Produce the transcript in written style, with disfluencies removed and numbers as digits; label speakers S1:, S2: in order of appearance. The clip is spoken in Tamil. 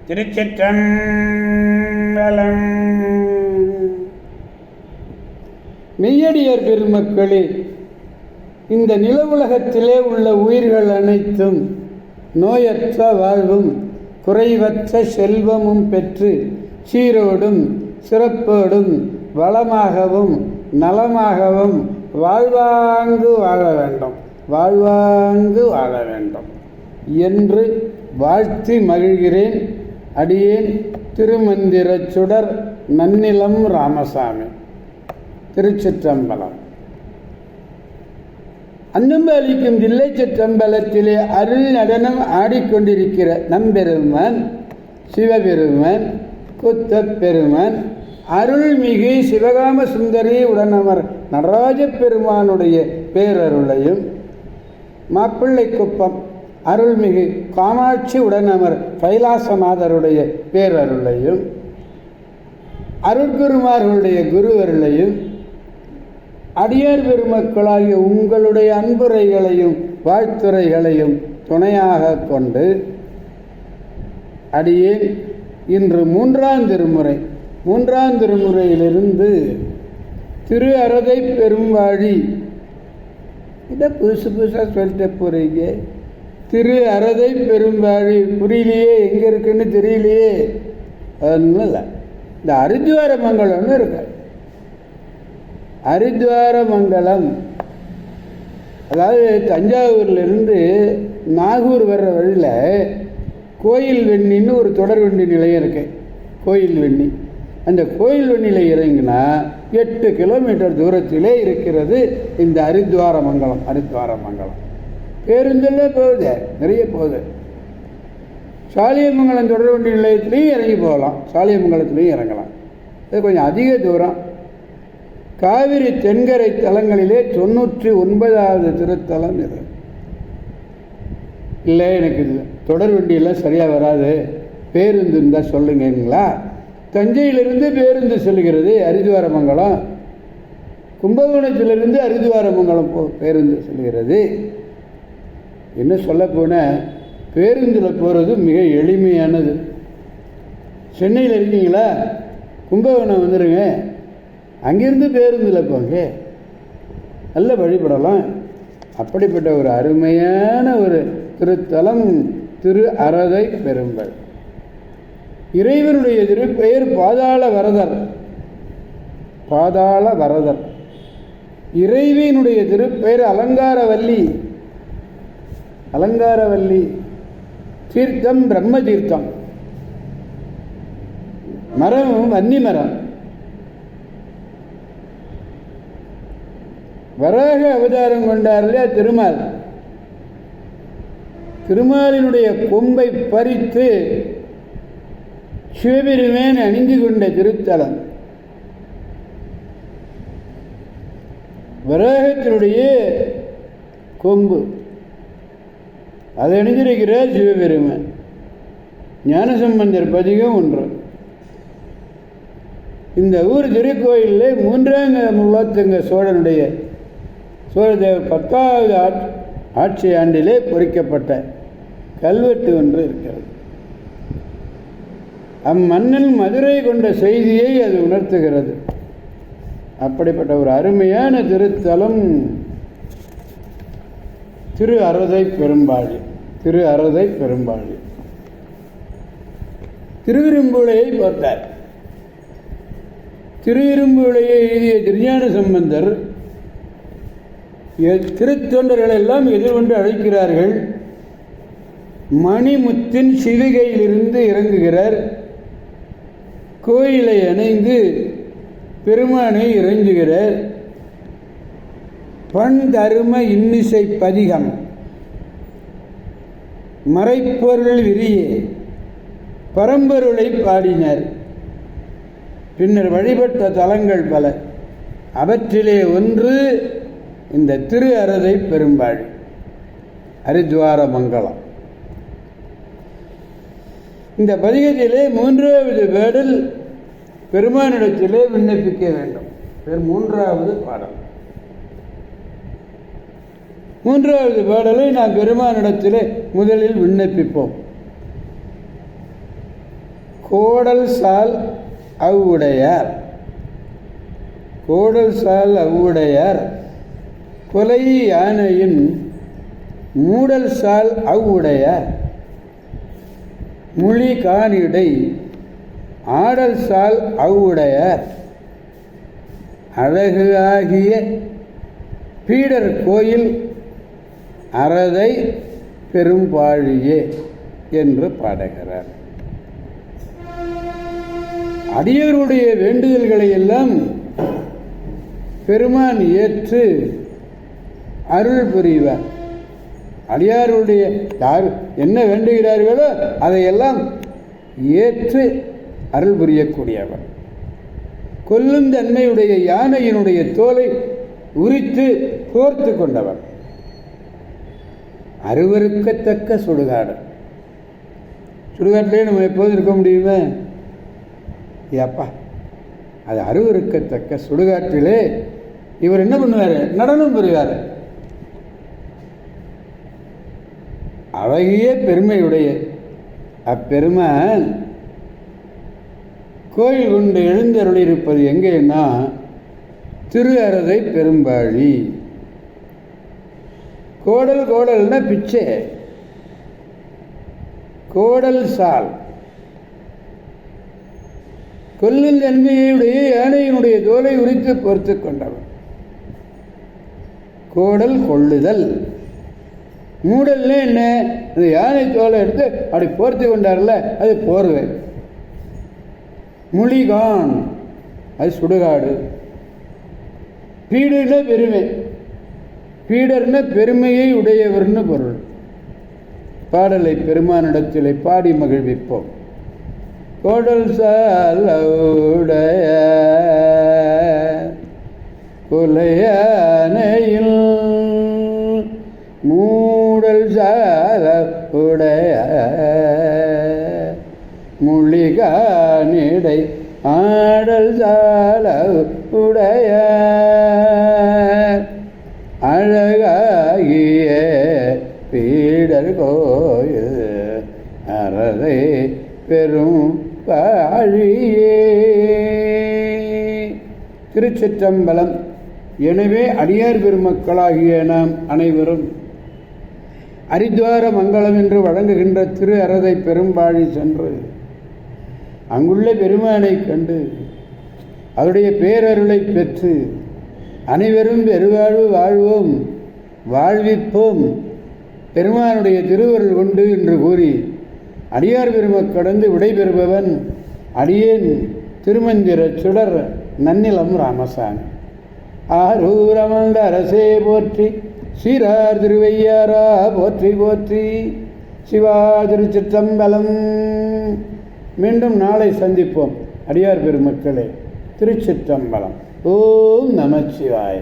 S1: திருச்சிற்றம்பலம்.
S2: மெய்யடியார் பெருமக்களே, இந்த நில உலகத்திலே உள்ள உயிர்கள் அனைத்தும் நோயற்ற வாழ்வும் குறைவற்ற செல்வமும் பெற்று சீரோடும் சிறப்போடும் வளமாகவும் நலமாகவும் வாழ்வாங்கு வாழ வேண்டும் என்று வாழ்த்தி மகிழ்கிறேன். அடியேன் திருமந்திரச் சுடர் நன்னிலம் ராமசாமி, திருச்சிற்றம்பலம். அன்னம்பலிக்கும் தில்லை சிற்றம்பலத்திலே அருள் நடனம் ஆடிக்கொண்டிருக்கிற நம்பெருமான் சிவபெருமான் குத்தப் பெருமான் அருள்மிகு சிவகாம சுந்தரி உடனமர் நடராஜ பெருமானுடைய பேரருளையும், மாப்பிள்ளை குப்பம் அருள்மிகு காமாட்சி உடனமர் கைலாசநாதருடைய பேரருளையும், அருட்குருமார்களுடைய குருவருளையும், அடியார் பெருமக்களாகிய உங்களுடைய அன்புரைகளையும் வாழ்த்துரைகளையும் துணையாக கொண்டு அடியேன் இன்று மூன்றாம் திருமுறையிலிருந்து திரு அறதை பெரும்வாழி, இதை புதுசாக சொல்லிட்டு போகிறீங்க. திரு அறதை பெரும்வாழி புரியலையே, எங்கே இருக்குன்னு தெரியலையே. அதனால இல்லை, இந்த ஹரித்வார மங்கலம்னு இருக்கு. ஹரித்வார மங்கலம் அதாவது தஞ்சாவூர்லேருந்து நாகூர் வர்ற வழியில் கோயில் வெண்ணின்னு ஒரு தொடர் வண்டி நிலையம் இருக்கு. கோயில் வெண்ணி, அந்த கோயில் வெண்ணியில் இறங்கினா 8 கிலோமீட்டர் தூரத்திலே இருக்கிறது இந்த ஹரித்வார மங்கலம். பேருந்தில் போகுது, நிறைய போகுது. சாலியமங்கலம் தொடர் வண்டி நிலையத்திலையும் இறங்கி போகலாம், சாலியமங்கலத்திலையும் இறங்கலாம். அது கொஞ்சம் அதிக தூரம். காவிரி தென்கரை தலங்களிலே 99வது திருத்தலம் இது. இல்லை, எனக்கு இது தொடர் வண்டியெல்லாம் சரியாக வராது, பேருந்து இருந்தால் சொல்லுங்களா. தஞ்சையிலிருந்து பேருந்து செல்கிறது ஹரித்வாரமங்கலம், கும்பகோணத்திலிருந்து ஹரித்வாரமங்கலம் பேருந்து செல்கிறது. என்ன சொல்ல போனால் பேருந்தில் போகிறது மிக எளிமையானது. சென்னையில் இருக்கீங்களா, கும்பகோணம் வந்துடுங்க, அங்கிருந்து பேருந்தில் போங்க, நல்ல வழிபடலாம். அப்படிப்பட்ட ஒரு அருமையான ஒரு திருத்தலம் திரு அறதை பெரும்பல். இறைவனுடைய திருப்பெயர் பாதாள வரதர். இறைவியினுடைய திருப்பெயர் அலங்காரவல்லி. தீர்த்தம் பிரம்ம தீர்த்தம். மரம் வன்னி மரம். வராக அவதாரம் கொண்டார் இல்லையா திருமால். திருமாலினுடைய கொம்பை பறித்து சிவபெருமான் அணிந்து கொண்ட திருத்தலம். வராகத்தினுடைய கொம்பு அதை அணிந்திருக்கிறார் சிவபெருமான். ஞானசம்பந்தர் பதிகம் ஒன்று. இந்த ஊர் திருக்கோயிலில் 3ஆம் குலோத்துங்க சோழனுடைய சோழதேவர் 10வது ஆட்சி ஆண்டிலே பொறிக்கப்பட்ட கல்வெட்டு ஒன்று இருக்கிறது. அம்மன்னன் மதுரை கொண்ட செய்தியை அது உணர்த்துகிறது. அப்படிப்பட்ட ஒரு அருமையான திருத்தலம் திரு அறதை பெரும்பாழி. திருவிரும்புளையை பார்த்தார். திருவிரும்புளையை எழுதிய திருஞான சம்பந்தர் திருத்தொண்டர்கள் எல்லாம் எதிர்கொண்டு அழைக்கிறார்கள். மணிமுத்தின் சிவிகையிலிருந்து இறங்குகிறார். கோயிலை அணைந்து பெருமானை இறங்குகிறார். பண் தரும இன்னிசை பதிகம் மறைப்பொருள் விரியே பரம்பொருளை பாடினர். பின்னர் வழிபட்ட தலங்கள் பல. அவற்றிலே ஒன்று இந்த திரு அறதை பெரும்பாழி, ஹரித்வார மங்கலம். இந்த பதிகத்திலே 3வது பாடல் பெருமானிடத்திலே விண்ணப்பிக்க வேண்டும். 3வது பாடல். 3வது பாடலை நாம் பெருமானிடத்திலே முதலில் விண்ணப்பிப்போம். கோடல் சால் அவ்வுடையார். கோடல் சால் அவ்வுடையார் கொலை யானையின் மூடல் சால் அவ்வுடையார் முழி காணிடை ஆடல் சால் அவ்வுடையார் அழகு ஆகிய பீடர் கோயில் அறதை பெரும்பாழியே என்று பாடுகிறார். அடியவருடைய வேண்டுதல்களை எல்லாம் பெருமான் ஏற்று அருள் புரிவார். அடியாருடைய யார் என்ன வேண்டுகிறார்களோ அதையெல்லாம் ஏற்று அருள் புரியக்கூடியவர். கொல்லும் தன்மையுடைய யானையினுடைய தோலை உரித்து கோர்த்து கொண்டவர். அருவருக்கத்தக்க சுடுகாடு. சுடுகாட்டிலே நம்ம எப்போதும் இருக்க முடியுமே? ஏப்பா, அது அருவருக்கத்தக்க சுடுகாட்டிலே இவர் என்ன பண்ணுவார்? நடனம் புரிவார். அழகிய பெருமையுடைய அப்பெருமான் கோயில் கொண்டு எழுந்தருளியிருப்பது எங்கேன்னா திரு அறதை பெரும்பாழி. கோடல் கோடல்னா பிச்சை. கோடல் சால் கொல்லும் தன்மையுடைய யானையினுடைய தோலை உரித்து பொறுத்து கொண்டவர். கோடல் கொள்ளுதல். மூடல்னு என்ன? அந்த யானை தோலை எடுத்து அப்படி போர்த்தி கொண்டார்ல, அது போர்வை. முழிகான் அது சுடுகாடு. பீடர்னா பெருமை. பீடர்னா பெருமையை உடையவர்னு பொருள். பாடலை பெருமானிடத்திலே பாடி மகிழ்விப்போம். கோடல் சாலவுடைய கொலையானையில் மூடல் சால உடைய முழிகானிடை ஆடல் சால உடைய அழகாகிய பீடர் கோயில் அறதை பெரும் பாழியே. திருச்சிற்றம்பலம். எனவே அடியார் பெருமக்களாகிய நாம் அனைவரும் ஹரித்வார மங்களம் என்று வழங்குகின்ற திரு அறதை பெரும்பாழி சென்று அங்குள்ள பெருமானை கண்டு அவருடைய பேரருளை பெற்று அனைவரும் பெருவாழ்வு வாழ்வோம், வாழ்விப்போம், பெருமானுடைய திருவருள் கொண்டு என்று கூறி அடியார் பெருமக்கடந்து விடைபெறுபவன் அடியேன் திருமந்திர சுடர் நன்னிலம் ராமசாமி. ஆரூரமந்த அரசே போற்றி, சீரார் திருவையாரா போற்றி போற்றி. சிவா திருச்சிற்றம்பலம். மீண்டும் நாளை சந்திப்போம். அடியார் பெருமக்களே, திருச்சிற்றம்பலம். ஓம் நமச்சிவாய.